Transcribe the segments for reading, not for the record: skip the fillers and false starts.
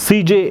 CJ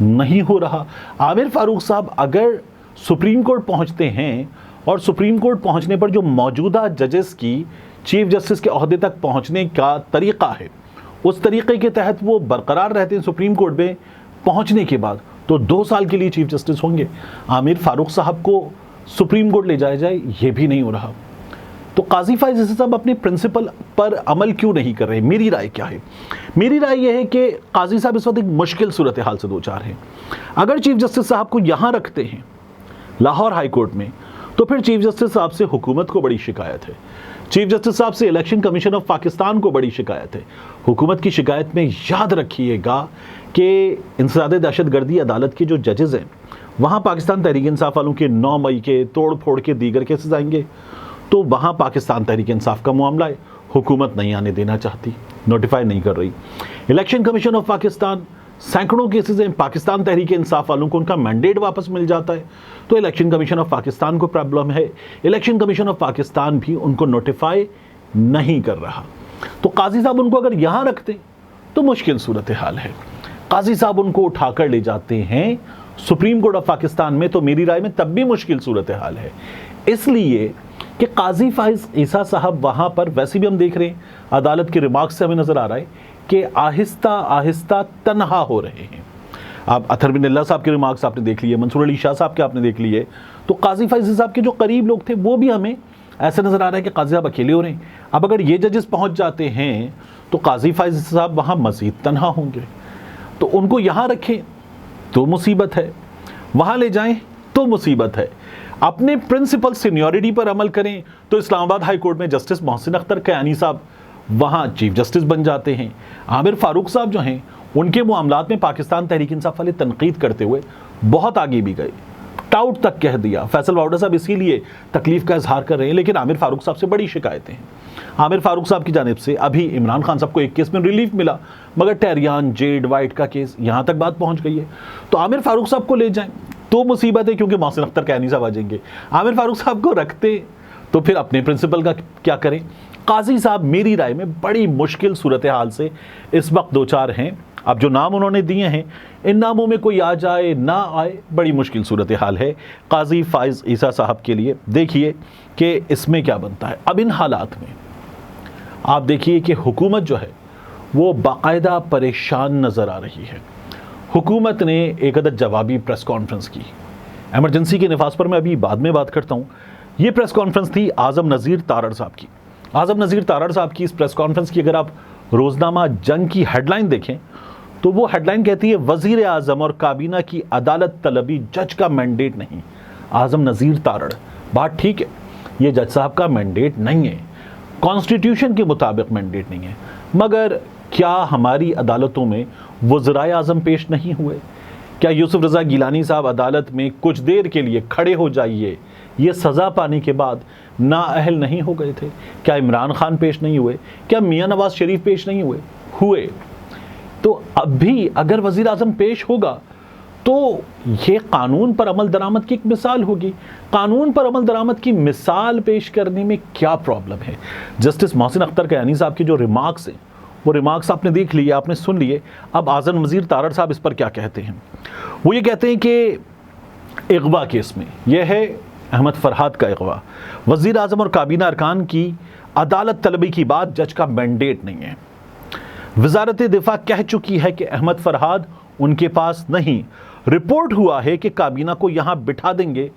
نہیں ہو رہا۔ عامر فاروق صاحب اگر سپریم کورٹ پہنچتے ہیں اور سپریم کورٹ پہنچنے پر جو موجودہ ججز کی چیف جسٹس کے عہدے تک پہنچنے کا طریقہ ہے، اس طریقے کے تحت وہ برقرار رہتے ہیں سپریم کورٹ میں پہنچنے کے بعد، تو 2 سال کے لیے چیف جسٹس ہوں گے۔ عامر فاروق صاحب کو سپریم کورٹ لے جایا جائے، یہ بھی نہیں ہو رہا۔ تو قاضی فائز عیسی صاحب اپنے پرنسپل پر عمل کیوں نہیں کر رہے؟ میری رائے کیا ہے؟ میری رائے یہ ہے کہ قاضی صاحب اس وقت ایک مشکل صورتحال سے دوچار ہیں۔ اگر چیف جسٹس صاحب کو یہاں رکھتے ہیں لاہور ہائی کورٹ میں، تو پھر چیف جسٹس صاحب سے حکومت کو بڑی شکایت ہے، چیف جسٹس صاحب سے الیکشن کمیشن آف پاکستان کو بڑی شکایت ہے۔ حکومت کی شکایت میں یاد رکھیے گا کہ انسداد دہشت گردی عدالت کے جو ججز ہیں، وہاں پاکستان تحریک انصاف والوں کے 9 مئی کے توڑ پھوڑ کے دیگر کیسز آئیں گے، تو وہاں پاکستان تحریک انصاف کا معاملہ ہے، حکومت نہیں آنے دینا چاہتی، نوٹیفائی نہیں کر رہی۔ الیکشن کمیشن آف پاکستان سینکڑوں کیسز ہیں، پاکستان تحریک انصاف والوں کو ان کا مینڈیٹ واپس مل جاتا ہے، تو الیکشن کمیشن آف پاکستان کو پرابلم ہے، الیکشن کمیشن آف پاکستان بھی ان کو نوٹیفائی نہیں کر رہا۔ تو قاضی صاحب ان کو اگر یہاں رکھتے تو مشکل صورتحال ہے۔ قاضی صاحب ان کو اٹھا کر لے جاتے ہیں سپریم کورٹ آف پاکستان میں، تو میری رائے میں تب بھی مشکل صورتحال ہے، اس لیے کہ قاضی فائز عیسی صاحب وہاں پر ویسے بھی ہم دیکھ رہے ہیں، عدالت کے ریمارکس سے ہمیں نظر آ رہا ہے کہ آہستہ آہستہ تنہا ہو رہے ہیں۔ آپ اطہر بن اللہ صاحب کے ریمارکس آپ نے دیکھ لیے، منصور علی شاہ صاحب کے آپ نے دیکھ لیے، تو قاضی فائز عیسی صاحب کے جو قریب لوگ تھے وہ بھی ہمیں ایسا نظر آ رہا ہے کہ قاضی صاحب اکیلے ہو رہے ہیں۔ اب اگر یہ ججز پہنچ جاتے ہیں تو قاضی فائز عیسی صاحب وہاں مزید تنہا ہوں گے، تو ان کو یہاں رکھیں تو مصیبت ہے، وہاں لے جائیں تو مصیبت ہے۔ اپنے پرنسپل سینیورٹی پر عمل کریں تو اسلام آباد ہائی کورٹ میں جسٹس محسن اختر کیانی صاحب وہاں چیف جسٹس بن جاتے ہیں۔ عامر فاروق صاحب جو ہیں ان کے معاملات میں پاکستان تحریک انصاف والے تنقید کرتے ہوئے بہت آگے بھی گئے، ٹاؤٹ تک کہہ دیا۔ فیصل واؤڈر صاحب اسی لیے تکلیف کا اظہار کر رہے ہیں، لیکن عامر فاروق صاحب سے بڑی شکایتیں ہیں۔ عامر فاروق صاحب کی جانب سے ابھی عمران خان صاحب کو ایک کیس میں ریلیف ملا، مگر ٹیریان جیڈ وائٹ کا کیس یہاں تک بات پہنچ گئی ہے، تو عامر فاروق صاحب کو لے جائیں تو مصیبت ہے، کیونکہ محسن اختر کیانی صاحب آ جائیں گے۔ عامر فاروق صاحب کو رکھتے تو پھر اپنے پرنسپل کا کیا کریں؟ قاضی صاحب میری رائے میں بڑی مشکل صورتحال سے اس وقت دوچار ہیں۔ اب جو نام انہوں نے دیے ہیں، ان ناموں میں کوئی آ جائے نہ آئے، بڑی مشکل صورتحال ہے قاضی فائز عیسی صاحب کے لیے۔ دیکھیے کہ اس میں کیا بنتا ہے۔ اب ان حالات میں آپ دیکھیے کہ حکومت جو ہے وہ باقاعدہ پریشان نظر آ رہی ہے۔ حکومت نے ایک عدد جوابی پریس کانفرنس کی، ایمرجنسی کے نفاذ پر میں ابھی بعد میں بات کرتا ہوں۔ یہ پریس کانفرنس تھی اعظم نذیر تارڑ صاحب کی۔ اعظم نذیر تارڑ صاحب کی اس پریس کانفرنس کی اگر آپ روزنامہ جنگ کی ہیڈ لائن دیکھیں تو وہ ہیڈ لائن کہتی ہے وزیر اعظم اور کابینہ کی عدالت طلبی جج کا مینڈیٹ نہیں۔ اعظم نذیر تارڑ، بات ٹھیک ہے، یہ جج صاحب کا مینڈیٹ نہیں ہے، کانسٹیٹیوشن کے مطابق مینڈیٹ نہیں ہے، مگر کیا ہماری عدالتوں میں وزرائے اعظم پیش نہیں ہوئے؟ کیا یوسف رضا گیلانی صاحب عدالت میں کچھ دیر کے لیے کھڑے ہو جائیے یہ سزا پانے کے بعد نااہل نہیں ہو گئے تھے؟ کیا عمران خان پیش نہیں ہوئے؟ کیا میاں نواز شریف پیش نہیں ہوئے؟ تو اب بھی اگر وزیر اعظم پیش ہوگا تو یہ قانون پر عمل درآمد کی ایک مثال ہوگی۔ قانون پر عمل درآمد کی مثال پیش کرنے میں کیا پرابلم ہے؟ جسٹس محسن اختر کیانی صاحب کے جو ریمارکس ہیں وہ ریمارکس آپ نے دیکھ لیے، آپ نے سن لیے۔ اب اعظم نذیر تارڑ صاحب اس پر کیا کہتے ہیں؟ وہ یہ کہتے ہیں کہ اغوا کیس میں، یہ ہے احمد فرحاد کا اغوا، وزیر اعظم اور کابینہ ارکان کی عدالت طلبی کی بات جج کا مینڈیٹ نہیں ہے۔ وزارت دفاع کہہ چکی ہے کہ احمد فرحاد ان کے پاس نہیں، رپورٹ ہوا ہے کہ کابینہ کو یہاں بٹھا دیں گے،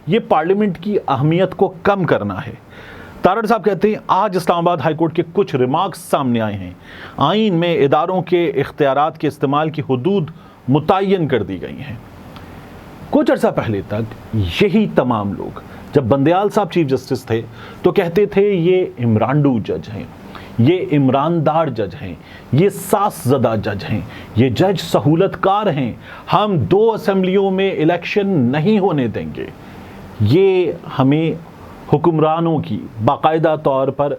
یہ پارلیمنٹ کی اہمیت کو کم کرنا ہے۔ تارڑ صاحب کہتے ہیں آج اسلام آباد ہائی کورٹ کے کچھ ریمارکس سامنے آئے ہیں، آئین میں اداروں کے اختیارات کے استعمال کی حدود متعین کر دی گئی ہیں۔ کچھ عرصہ پہلے تک یہی تمام لوگ، جب بندیال صاحب چیف جسٹس تھے تو کہتے تھے یہ عمرانڈو جج ہیں، یہ عمراندار جج ہیں، یہ ساس زدہ جج ہیں، یہ جج سہولت کار ہیں، ہم 2 اسمبلیوں میں الیکشن نہیں ہونے دیں گے۔ یہ ہمیں حکمرانوں کی باقاعدہ طور پر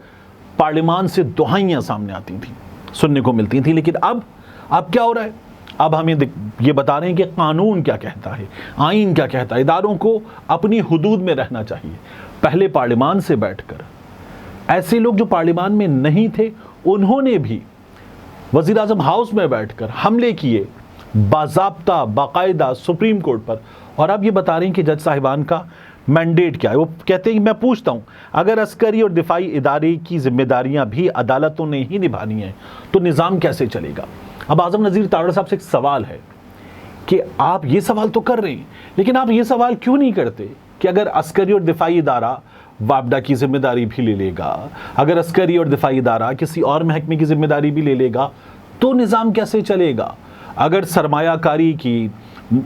پارلیمان سے دہائیاں سامنے آتی تھیں، سننے کو ملتی تھیں، لیکن اب کیا ہو رہا ہے؟ اب ہمیں یہ بتا رہے ہیں کہ قانون کیا کہتا ہے، آئین کیا کہتا ہے، اداروں کو اپنی حدود میں رہنا چاہیے۔ پہلے پارلیمان سے بیٹھ کر ایسے لوگ جو پارلیمان میں نہیں تھے انہوں نے بھی وزیر اعظم ہاؤس میں بیٹھ کر حملے کیے باضابطہ باقاعدہ سپریم کورٹ پر، اور آپ یہ بتا رہے ہیں کہ جج صاحبان کا مینڈیٹ کیا ہے. وہ کہتے ہیں کہ میں پوچھتا ہوں اگر عسکری اور دفاعی ادارے کی ذمہ داریاں بھی عدالتوں نے ہی نبھانی ہیں تو نظام کیسے چلے گا؟ اب اعظم نذیر تارڑ صاحب سے ایک سوال ہے کہ آپ یہ سوال تو کر رہے ہیں لیکن آپ یہ سوال کیوں نہیں کرتے کہ اگر عسکری اور دفاعی ادارہ وابڈا کی ذمہ داری بھی لے لے گا، اگر عسکری اور دفاعی ادارہ کسی اور محکمے کی ذمہ داری بھی لے لے گا تو نظام کیسے چلے گا؟ اگر سرمایہ کاری کی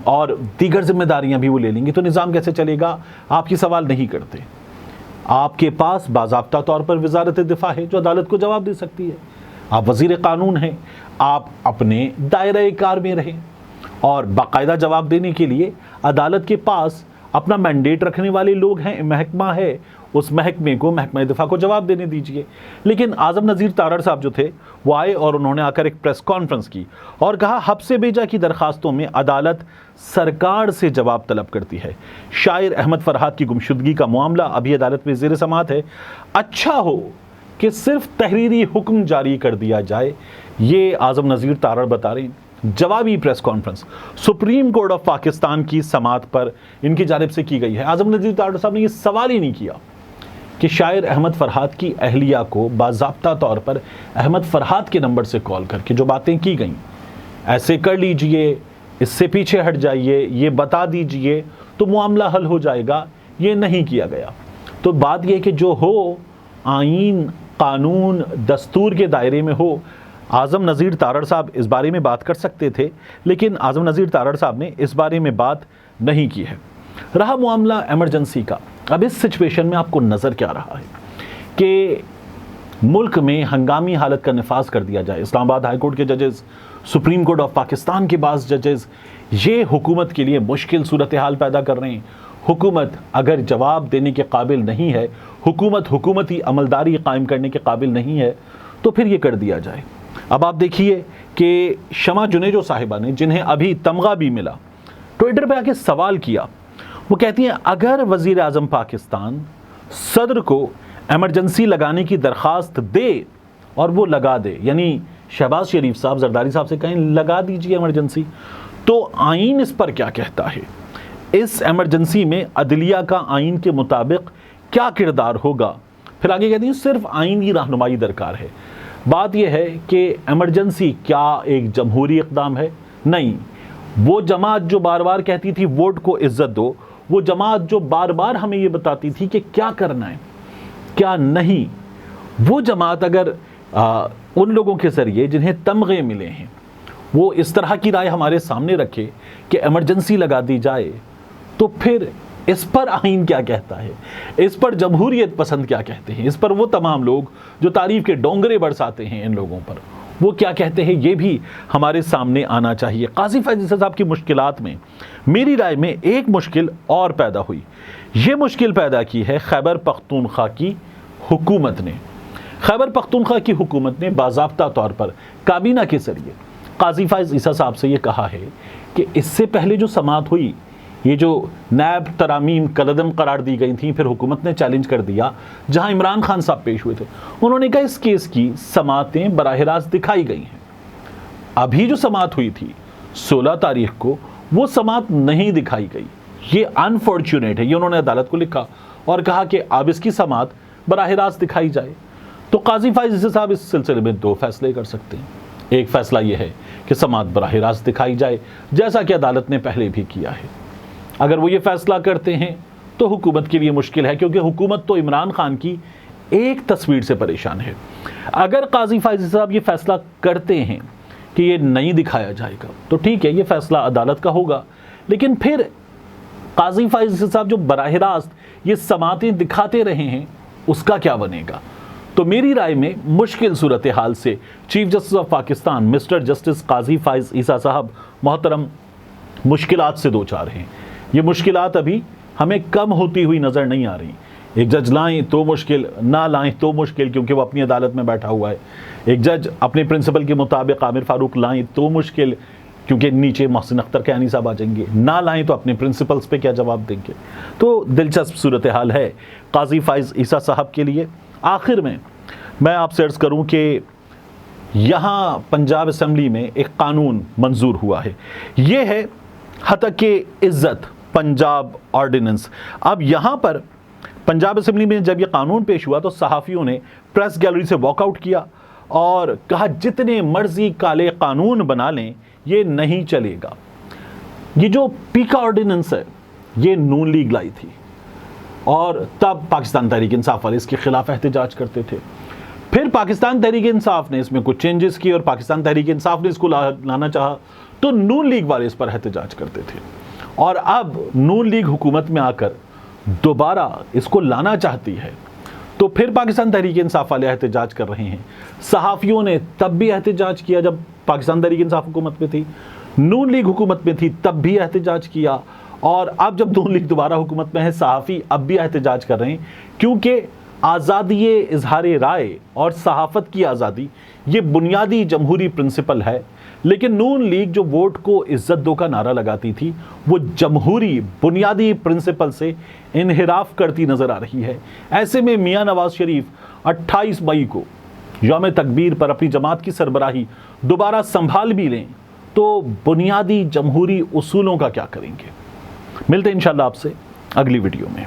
اور دیگر ذمہ داریاں بھی وہ لے لیں گے تو نظام کیسے چلے گا؟ آپ یہ سوال نہیں کرتے. آپ کے پاس باضابطہ طور پر وزارت دفاع ہے جو عدالت کو جواب دے سکتی ہے. آپ وزیر قانون ہیں، آپ اپنے دائرہ کار میں رہیں اور باقاعدہ جواب دینے کے لیے عدالت کے پاس اپنا مینڈیٹ رکھنے والے لوگ ہیں، محکمہ ہے، اس محکمے کو، محکمہ دفاع کو جواب دینے دیجئے. لیکن اعظم نذیر تارڑ صاحب جو تھے وہ آئے اور انہوں نے آ کر ایک پریس کانفرنس کی اور کہا حبس بیجا کی درخواستوں میں عدالت سرکار سے جواب طلب کرتی ہے. شاعر احمد فرحات کی گمشدگی کا معاملہ ابھی عدالت میں زیر سماعت ہے. اچھا ہو کہ صرف تحریری حکم جاری کر دیا جائے، یہ اعظم نذیر تارڑ بتا رہے ہیں. جوابی press conference supreme court of Pakistan کی سماعت پر ان کی جانب سے کی گئی ہے. اعظم نذیر تارڑ صاحب نے یہ سوال ہی نہیں کیا کہ شاعر احمد فرحات کی اہلیہ کو باضابطہ طور پر احمد فرحات کے نمبر سے کال کر کے جو باتیں کی گئیں ایسے کر لیجئے، اس سے پیچھے ہٹ جائیے، یہ بتا دیجئے تو معاملہ حل ہو جائے گا. یہ نہیں کیا گیا. تو بات یہ کہ جو ہو آئین، قانون، دستور کے دائرے میں ہو. اعظم نذیر تارڑ صاحب اس بارے میں بات کر سکتے تھے لیکن اعظم نذیر تارڑ صاحب نے اس بارے میں بات نہیں کی ہے. رہا معاملہ ایمرجنسی کا، اب اس سچویشن میں آپ کو نظر کیا رہا ہے کہ ملک میں ہنگامی حالت کا نفاذ کر دیا جائے. اسلام آباد ہائی کورٹ کے ججز، سپریم کورٹ آف پاکستان کے بعض ججز یہ حکومت کے لیے مشکل صورتحال پیدا کر رہے ہیں. حکومت اگر جواب دینے کے قابل نہیں ہے، حکومت حکومتی عملداری قائم کرنے کے قابل نہیں ہے تو پھر یہ کر دیا جائے. اب آپ دیکھیے کہ شمع جنیجو صاحبہ نے، جنہیں ابھی تمغہ بھی ملا، ٹویٹر پہ آ کے سوال کیا. وہ کہتی ہیں اگر وزیر اعظم پاکستان صدر کو ایمرجنسی لگانے کی درخواست دے اور وہ لگا دے، یعنی شہباز شریف صاحب زرداری صاحب سے کہیں لگا دیجئے ایمرجنسی، تو آئین اس پر کیا کہتا ہے؟ اس ایمرجنسی میں عدلیہ کا آئین کے مطابق کیا کردار ہوگا؟ پھر آگے کہتی ہیں صرف آئینی رہنمائی درکار ہے. بات یہ ہے کہ ایمرجنسی کیا ایک جمہوری اقدام ہے؟ نہیں. وہ جماعت جو بار بار کہتی تھی ووٹ کو عزت دو، وہ جماعت جو بار بار ہمیں یہ بتاتی تھی کہ کیا کرنا ہے کیا نہیں، وہ جماعت اگر ان لوگوں کے ذریعے جنہیں تمغے ملے ہیں وہ اس طرح کی رائے ہمارے سامنے رکھے کہ ایمرجنسی لگا دی جائے تو پھر اس پر آئین کیا کہتا ہے، اس پر جمہوریت پسند کیا کہتے ہیں، اس پر وہ تمام لوگ جو تعریف کے ڈونگرے برساتے ہیں ان لوگوں پر وہ کیا کہتے ہیں، یہ بھی ہمارے سامنے آنا چاہیے. قاضی فیض عیسیٰ صاحب کی مشکلات میں میری رائے میں ایک مشکل اور پیدا ہوئی. یہ مشکل پیدا کی ہے خیبر پختونخوا کی حکومت نے. خیبر پختونخوا کی حکومت نے باضابطہ طور پر کابینہ کے ذریعے قاضی فیض عیسیٰ صاحب سے یہ کہا ہے کہ اس سے پہلے جو سماعت ہوئی، یہ جو نیب ترامیم کالعدم قرار دی گئی تھیں، پھر حکومت نے چیلنج کر دیا، جہاں عمران خان صاحب پیش ہوئے تھے، انہوں نے کہا اس کیس کی سماعتیں براہ راست دکھائی گئی ہیں. ابھی جو سماعت ہوئی تھی 16 تاریخ کو، وہ سماعت نہیں دکھائی گئی. یہ انفارچونیٹ ہے. یہ انہوں نے عدالت کو لکھا اور کہا کہ اب اس کی سماعت براہ راست دکھائی جائے. تو قاضی فیض عیسیٰ صاحب اس سلسلے میں 2 فیصلے کر سکتے ہیں. ایک فیصلہ یہ ہے کہ سماعت براہ راست دکھائی جائے، جیسا کہ عدالت نے پہلے بھی کیا ہے. اگر وہ یہ فیصلہ کرتے ہیں تو حکومت کے لیے مشکل ہے، کیونکہ حکومت تو عمران خان کی ایک تصویر سے پریشان ہے. اگر قاضی فیض صاحب یہ فیصلہ کرتے ہیں کہ یہ نہیں دکھایا جائے گا تو ٹھیک ہے، یہ فیصلہ عدالت کا ہوگا. لیکن پھر قاضی فیض صاحب جو براہ راست یہ سماعتیں دکھاتے رہے ہیں، اس کا کیا بنے گا؟ تو میری رائے میں مشکل صورتحال سے chief justice of Pakistan mister justice Qazi Faez عیسیٰ صاحب محترم مشکلات سے دوچار ہیں. یہ مشکلات ابھی ہمیں کم ہوتی ہوئی نظر نہیں آ رہی. ایک جج لائیں تو مشکل، نہ لائیں تو مشکل کیونکہ وہ اپنی عدالت میں بیٹھا ہوا ہے. ایک جج اپنے پرنسپل کے مطابق عامر فاروق لائیں تو مشکل کیونکہ نیچے محسن اختر کیانی صاحب آ جائیں گے، نہ لائیں تو اپنے پرنسپلز پہ کیا جواب دیں گے. تو دلچسپ صورتحال ہے قاضی فیض عیسیٰ صاحب کے لیے. آخر میں آپ سے عرض کروں کہ یہاں پنجاب اسمبلی میں ایک قانون منظور ہوا ہے، یہ ہے حتق عزت پنجاب آرڈیننس۔ اب یہاں پر پنجاب اسمبلی میں جب یہ قانون پیش ہوا تو صحافیوں نے پریس گیلری سے واک آؤٹ کیا اور کہا جتنے مرضی کالے قانون بنا لیں یہ نہیں چلے گا۔ یہ جو پیکا آرڈیننس ہے یہ نون لیگ لائی تھی، اور تب پاکستان تحریک انصاف والے اس کے خلاف احتجاج کرتے تھے۔ پھر پاکستان تحریک انصاف نے اس میں کچھ چینجز کی اور پاکستان تحریک انصاف نے اس کو لانا چاہا تو نون لیگ والے اس پر احتجاج کرتے تھے، اور اب نون لیگ حکومت میں آ کر دوبارہ اس کو لانا چاہتی ہے تو پھر پاکستان تحریک انصاف والے احتجاج کر رہے ہیں۔ صحافیوں نے تب بھی احتجاج کیا جب پاکستان تحریک انصاف حکومت میں تھی، نون لیگ حکومت میں تھی تب بھی احتجاج کیا، اور اب جب نون لیگ دوبارہ حکومت میں ہے صحافی اب بھی احتجاج کر رہے ہیں، کیونکہ آزادی اظہار رائے اور صحافت کی آزادی یہ بنیادی جمہوری پرنسپل ہے، لیکن نون لیگ جو ووٹ کو عزت دو کا نعرہ لگاتی تھی وہ جمہوری بنیادی پرنسپل سے انحراف کرتی نظر آ رہی ہے۔ ایسے میں میاں نواز شریف 28 مئی کو یوم تکبیر پر اپنی جماعت کی سربراہی دوبارہ سنبھال بھی لیں تو بنیادی جمہوری اصولوں کا کیا کریں گے؟ ملتے ہیں انشاءاللہ آپ سے اگلی ویڈیو میں۔